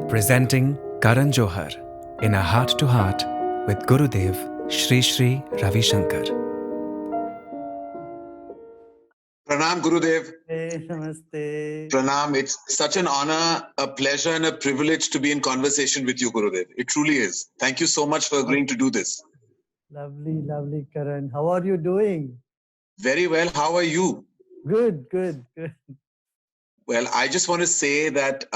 presenting Karan Johar in a heart-to-heart with Gurudev Shri Shri Ravi Shankar. Pranam Gurudev. Hey, namaste. Pranam, it's such an honor, a pleasure and a privilege to be in conversation with you, Gurudev. It truly is. Thank you so much for agreeing to do this. Lovely, lovely, Karan. How are you doing? Very well. How are you? Good, good, good. Well, I just want to say that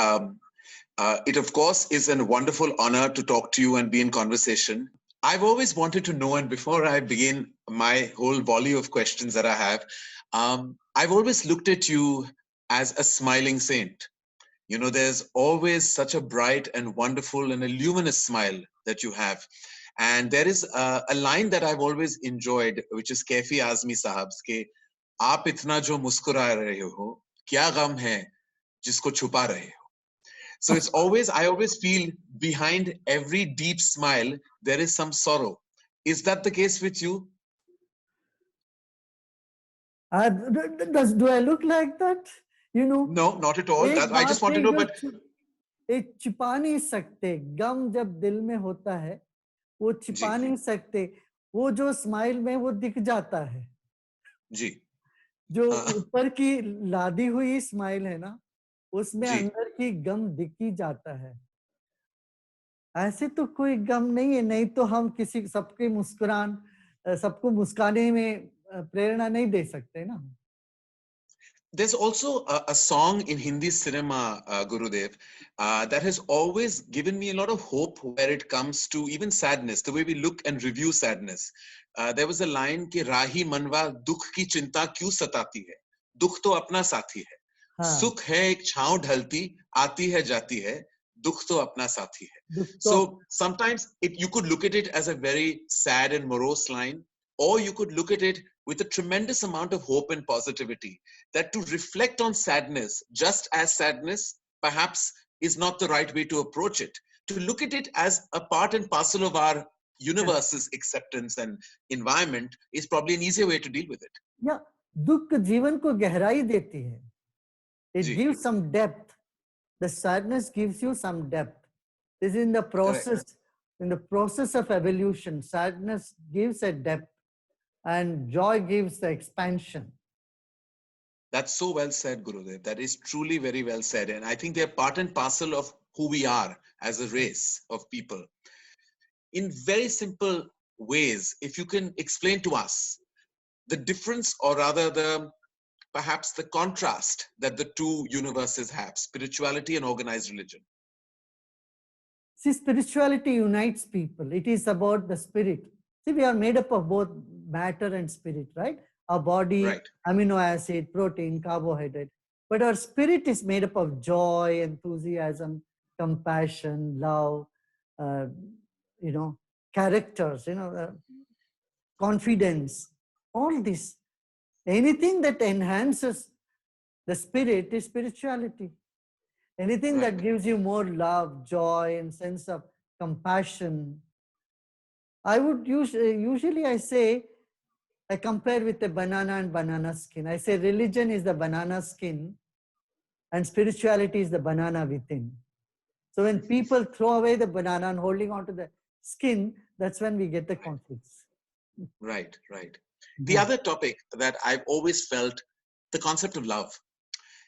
it, of course, is a wonderful honor to talk to you and be in conversation. I've always wanted to know, and before I begin my whole volley of questions that I have, I've always looked at you as a smiling saint. You know, there's always such a bright and wonderful and a luminous smile that you have. And there is a line that I've always enjoyed, which is Kaifi Azmi Sahab's, ke, "Aap itna jo muskura rahe ho, kya gam hai jisko chupa rahe ho." So it's always, I always feel behind every deep smile, there is some sorrow. Is that the case with you? Do I look like that? You know? No, not at all. I just want to know, but एक छिपा नहीं सकते, गम जब दिल में होता है वो छिपा नहीं सकते, वो जो स्माइल में वो दिख जाता है जी, जो ऊपर की लादी हुई स्माइल है ना, उसमें अंदर की गम दिख ही जाता है। ऐसे तो कोई गम नहीं है, नहीं तो हम किसी सबको मुस्काने में प्रेरणा नहीं दे सकते ना। There's also a song in Hindi cinema, Gurudev, that has always given me a lot of hope where it comes to even sadness, the way we look and review sadness. There was a line कि राही मनवा दुख की चिंता क्यों सताती है, दुख तो अपना साथी है, सुख है एक छांव ढलती आती है जाती है, दुख तो अपना साथी है. So sometimes you could look at it as a very sad and morose line, or you could look at it with a tremendous amount of hope and positivity, that to reflect on sadness just as sadness perhaps is not the right way to approach it. To look at it as a part and parcel of our universe's acceptance and environment is probably an easier way to deal with it. Yeah, दुख जीवन को गहराई देती है. It gives some depth. The sadness gives you some depth. This is in the process. Correct. In the process of evolution, sadness gives a depth and joy gives the expansion. That's so well said, Gurudev. That is truly very well said. And I think they're part and parcel of who we are as a race of people. In very simple ways, if you can explain to us the difference, or rather perhaps the contrast that the two universes have, spirituality and organized religion. See, spirituality unites people. It is about the spirit. See, we are made up of both matter and spirit, right? Our body, right. Amino acid, protein, carbohydrate. But our spirit is made up of joy, enthusiasm, compassion, love, characters, confidence, all this. Anything that enhances the spirit is spirituality. Anything that gives you more love, joy, and sense of compassion. I would usually I say, I compare with a banana and banana skin. I say religion is the banana skin and spirituality is the banana within. So when people throw away the banana and holding on to the skin, that's when we get the conflicts. Right, right. The other topic that I've always felt, the concept of love.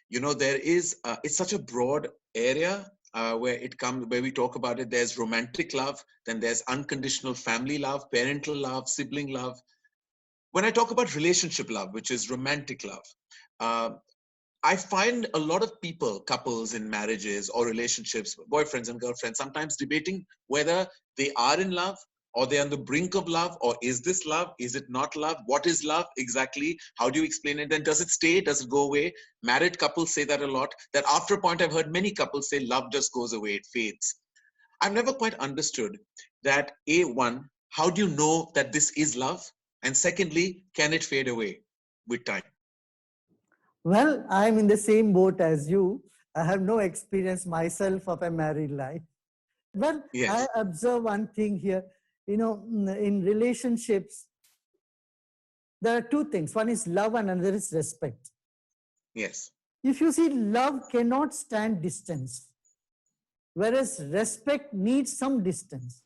You know, there is, it's such a broad area where we talk about it. There's romantic love, then there's unconditional family love, parental love, sibling love. When I talk about relationship love, which is romantic love, I find a lot of people, couples in marriages or relationships, boyfriends and girlfriends, sometimes debating whether they are in love or they're on the brink of love, or is this love? Is it not love? What is love exactly? How do you explain it? Then does it stay? Does it go away? Married couples say that a lot, that after a point I've heard many couples say love just goes away, it fades. I've never quite understood that, one, how do you know that this is love? And secondly, can it fade away with time? Well, I'm in the same boat as you. I have no experience myself of a married life. Well, yes. I observe one thing here. You know, in relationships, there are two things. One is love and another is respect. Yes. If you see, love cannot stand distance. whereas respect needs some distance.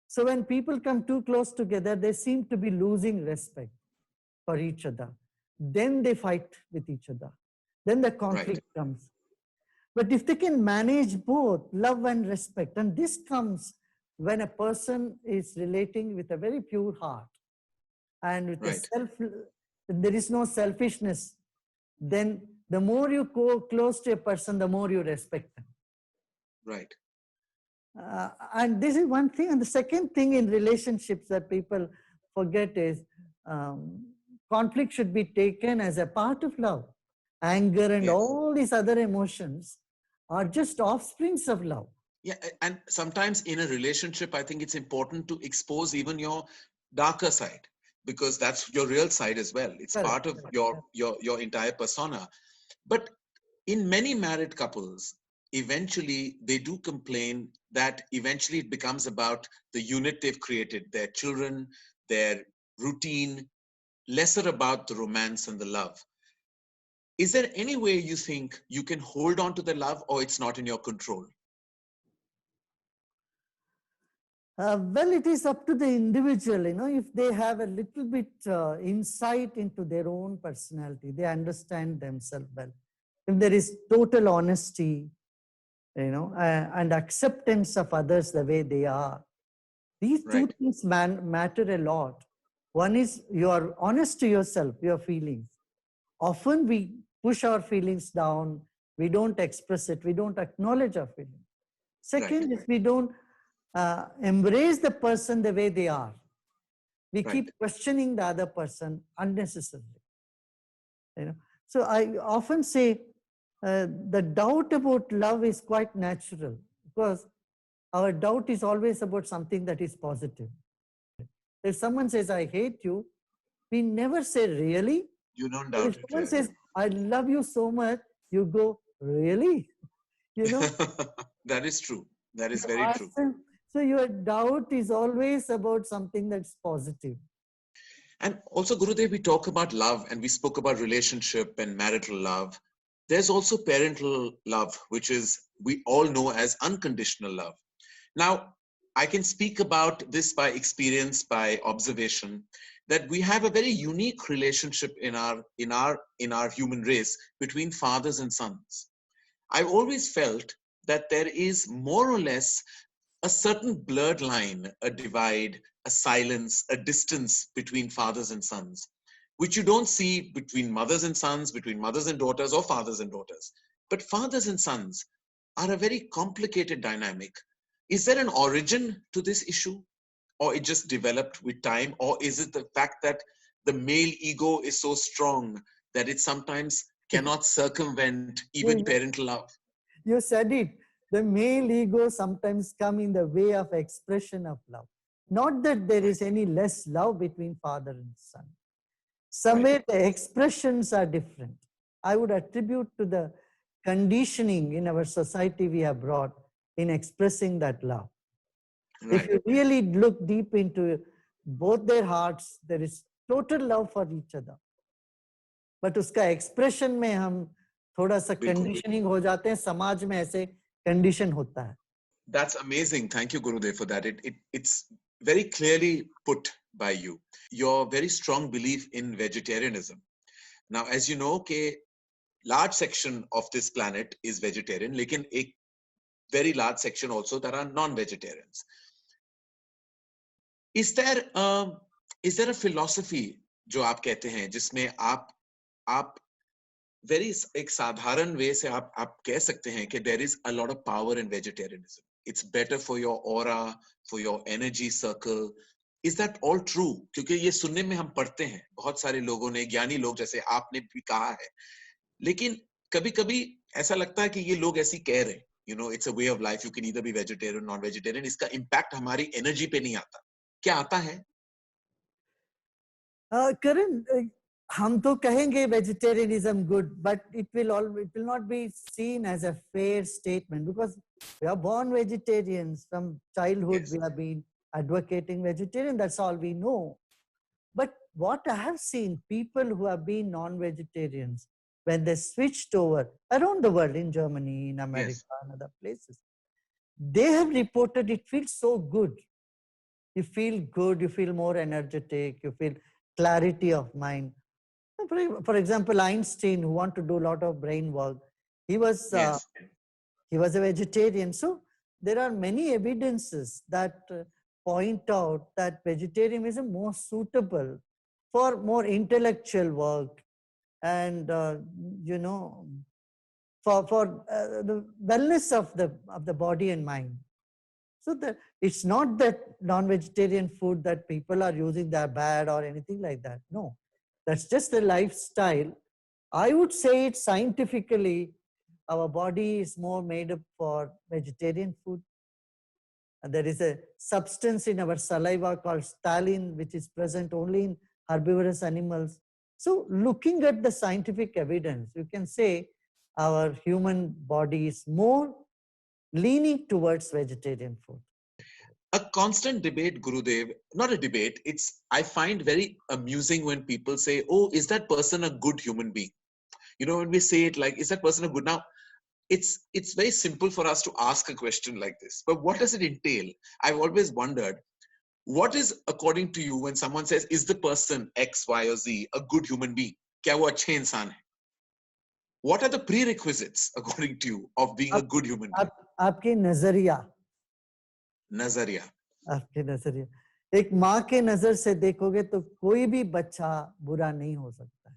So when people come too close together, they seem to be losing respect for each other. Then they fight with each other. Then the conflict comes. But if they can manage both love and respect, and this comes when a person is relating with a very pure heart and with there is no selfishness, then the more you go close to a person, the more you respect them. Right. And this is one thing. And the second thing in relationships that people forget is conflict should be taken as a part of love. Anger and all these other emotions are just offsprings of love. Yeah, and sometimes in a relationship, I think it's important to expose even your darker side, because that's your real side as well. It's part of your entire persona. But in many married couples, eventually they do complain that eventually it becomes about the unit they've created, their children, their routine, lesser about the romance and the love. Is there any way you think you can hold on to the love, or it's not in your control? Well, it is up to the individual, if they have a little bit insight into their own personality, they understand themselves well. If there is total honesty, and acceptance of others the way they are, these two things matter a lot. One is you are honest to yourself, your feelings. Often we push our feelings down, we don't express it, we don't acknowledge our feelings. Second is we don't embrace the person the way they are. We keep questioning the other person unnecessarily. So I often say the doubt about love is quite natural, because our doubt is always about something that is positive. If someone says, I hate you, we never say, really? You don't doubt it. If someone says, I love you so much, you go, really? That is true. That is very true. So your doubt is always about something that's positive. And also, Gurudev, we talk about love and we spoke about relationship and marital love. There's also parental love, which is we all know as unconditional love. Now, I can speak about this by experience, by observation, that we have a very unique relationship in our human race between fathers and sons. I've always felt that there is more or less a certain blurred line, a divide, a silence, a distance between fathers and sons, which you don't see between mothers and sons, between mothers and daughters, or fathers and daughters. But fathers and sons are a very complicated dynamic. Is there an origin to this issue, or it just developed with time, or is it the fact that the male ego is so strong that it sometimes cannot circumvent even parental love? You said it. The male ego sometimes come in the way of expression of love. Not that there is any less love between father and son. Somewhere the expressions are different. I would attribute to the conditioning in our society we have brought in expressing that love. If you really look deep into both their hearts, there is total love for each other. But उसका expression में हम थोड़ा सा conditioning हो जाते हैं, समाज में ऐसे condition होता है. That's amazing. Thank you, Gurudev, for that. It's very clearly put by you. Your very strong belief in vegetarianism. Now, as you know, a large section of this planet is vegetarian, lekin a very large section also that are non-vegetarians. Is there a philosophy जो आप कहते हैं जिसमें आप very एक साधारण way से आप कह सकते हैं कि there is a lot of power in vegetarianism. It's better for your aura, for your energy circle. Is that all true? क्योंकि ये सुनने में हम पढ़ते हैं, बहुत सारे लोगों ने, ज्ञानी लोग जैसे आपने भी कहा है, लेकिन कभी-कभी ऐसा लगता है कि ये लोग ऐसी कह रहे हैं, it's a way of life, you can either be vegetarian or non-vegetarian. इसका impact हमारी energy पे नहीं आता. क्या आता है? Karan, हम तो कहेंगे vegetarianism good, but it will not be seen as a fair statement, because we are born vegetarians. From childhood we have been advocating vegetarian, that's all we know. But what I have seen, people who have been non-vegetarians, when they switched over around the world, in Germany, in America, and other places, they have reported it feels so good. You feel good, you feel more energetic, you feel clarity of mind. For example, Einstein, who want to do a lot of brain work, he was Yes. a vegetarian. So there are many evidences that point out that vegetarianism is more suitable for more intellectual work and for the wellness of the body and mind. So that it's not that non-vegetarian food that people are using that bad or anything like that. No, that's just a lifestyle. I would say it scientifically, our body is more made up for vegetarian food. And there is a substance in our saliva called stalin, which is present only in herbivorous animals. So looking at the scientific evidence, you can say our human body is more leaning towards vegetarian food. A constant debate, Gurudev, not a debate, I find very amusing when people say, oh, is that person a good human being? You know, when we say it like, is that person a good? Now, it's very simple for us to ask a question like this, but what does it entail? I've always wondered, what is, according to you, when someone says, is the person X, Y, or Z a good human being? Kya wo achhe insaan hai? What are the prerequisites, according to you, of being a good human being? आपके नजरिया Nazariya. आपके नजरिया एक माँ के नजर से देखोगे तो कोई भी बच्चा बुरा नहीं हो सकता है.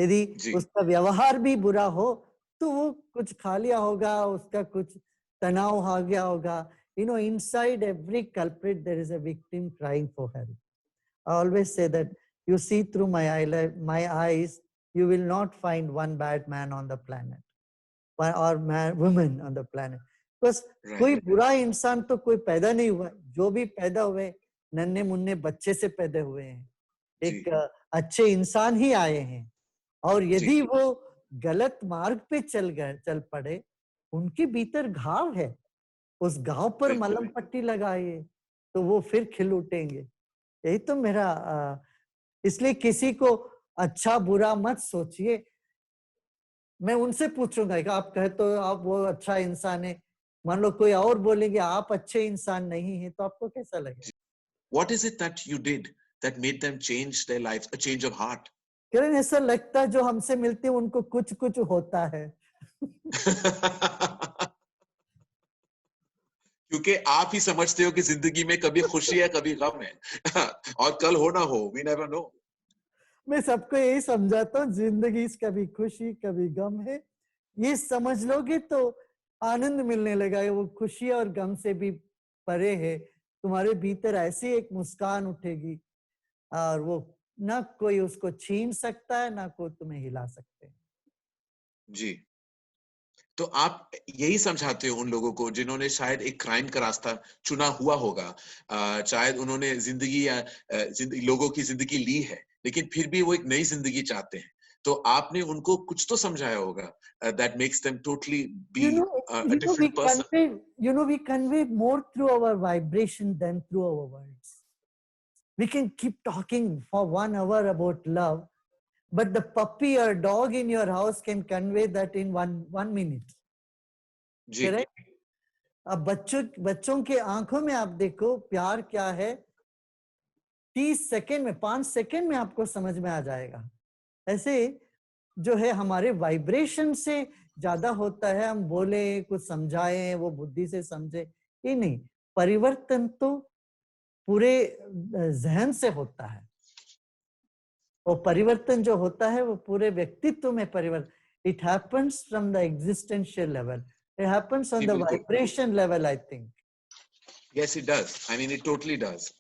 यदि उसका व्यवहार भी बुरा हो तो वो कुछ खा लिया होगा, उसका कुछ तनाव आ गया होगा. You know, inside every culprit there is a victim crying for help. I always say that you see through my eyes, you will not find one bad man on the planet or woman on the planet. बस कोई बुरा इंसान तो कोई पैदा नहीं हुआ. जो भी पैदा हुए नन्हे मुन्ने बच्चे से पैदा हुए हैं, एक अच्छे इंसान ही आए हैं. और यदि वो गलत मार्ग पे चल पड़े, उनके भीतर घाव है, उस घाव पर मलहम पट्टी लगाइए तो वो फिर खिल उठेंगे. यही तो मेरा इसलिए किसी को अच्छा बुरा मत सोचिए. मैं उनसे पूछूंगा कि आप कहे तो आप वो अच्छा इंसान है, मान लो कोई और बोलेंगे आप अच्छे इंसान नहीं है, तो आपको कैसा लगेगा? What is it that you did that made them change their lives, a change of heart? किरण, ऐसा लगता है जो हमसे मिलते हैं उनको कुछ कुछ होता है. क्योंकि आप ही समझते हो कि जिंदगी में कभी खुशी है कभी गम है और कल हो ना हो, we never know. मैं सबको यही समझाता हूँ, जिंदगी कभी खुशी कभी गम है. ये समझ लोगे तो आनंद मिलने लगा. वो खुशी और गम से भी परे है. तुम्हारे भीतर ऐसी एक मुस्कान उठेगी और वो ना कोई उसको छीन सकता है, ना कोई तुम्हें हिला सकते हैं. जी, तो आप यही समझाते हो उन लोगों को जिन्होंने शायद एक क्राइम का रास्ता चुना हुआ होगा, शायद उन्होंने जिंदगी या लोगों की जिंदगी ली है, लेकिन फिर भी वो एक नई जिंदगी चाहते हैं, तो आपने उनको कुछ तो समझाया होगा that makes them totally be a different person. We convey more through our vibration than through our words. We can keep talking for 1 hour about love, but the puppy or dog in your house can convey that in one minute. Correct? अब बच्चों के आंखों में आप देखो प्यार क्या है, 30 सेकंड में 5 सेकंड में आपको समझ में आ जाएगा. ऐसे जो है हमारे वाइब्रेशन से ज्यादा होता है. हम बोले कुछ समझाएं, वो बुद्धि से समझे, ये नहीं. परिवर्तन तो पूरे जहन से होता है. वो परिवर्तन जो होता है वो पूरे व्यक्तित्व में परिवर्तन. It happens from the existential level. It happens on the vibration level, I think. Yes, it does. I mean, it totally does.